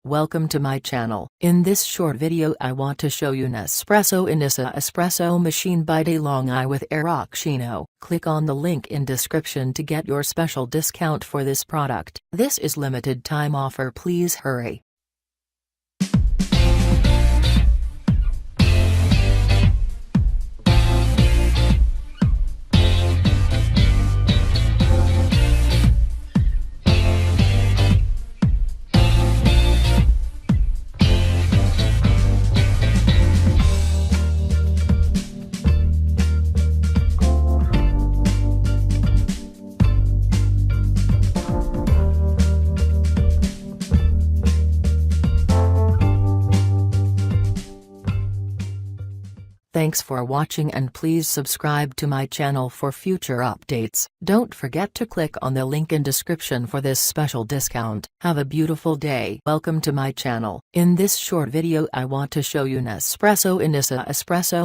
Welcome to my channel. In this short video I want to show you Nespresso Inissia Espresso machine by DeLonghi with Aeroccino. Click on the link in description to get your special discount for this product. This is limited time offer, please hurry. Thanks for watching and please subscribe to my channel for future updates. Don't forget to click on the link in description for this special discount. Have a beautiful day. Welcome to my channel. In this short video I want to show you Nespresso Inissia Espresso